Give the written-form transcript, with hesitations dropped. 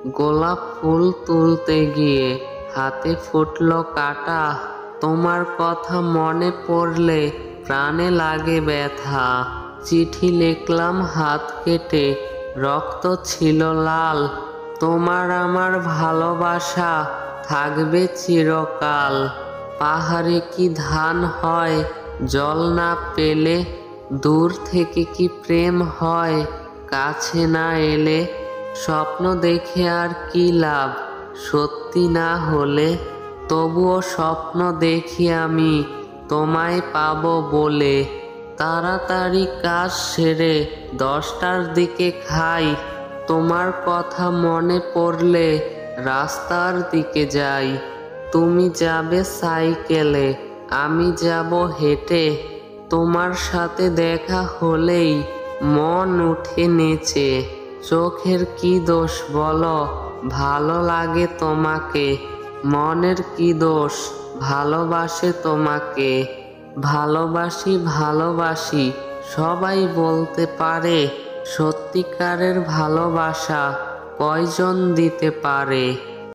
গোলাপ ফুল তুলতে গিয়ে হাতে ফুটলো কাঁটা। তোমার কথা মনে পড়লে প্রাণে লাগে ব্যথা। চিঠি লিখলাম হাত কেটে, রক্ত ছিল লাল। তোমার আমার ভালোবাসা থাকবে চিরকাল। পাহাড়ে কি ধান হয় জল না পেলে? দূর থেকে কি প্রেম হয় কাছে না এলে? স্বপ্ন দেখে আর কি লাভ সত্যি না হলে? তবুও স্বপ্ন দেখি আমি তোমায় পাবো বলে। তাড়াতাড়ি কাজ সেরে 10টার দিকে খাই। তোমার কথা মনে পড়লে রাস্তার দিকে যাই। তুমি যাবে সাইকেলে, আমি যাব হেঁটে। তোমার সাথে দেখা হলেই মন উঠে নেচে। চোখের কি দোষ বলো, ভালো লাগে তোমাকে। মনের কি দোষ, ভালোবাসে তোমাকে। ভালোবাসি ভালোবাসি সবাই বলতে পারে, সত্যিকারের ভালোবাসা কয়জন দিতে পারে?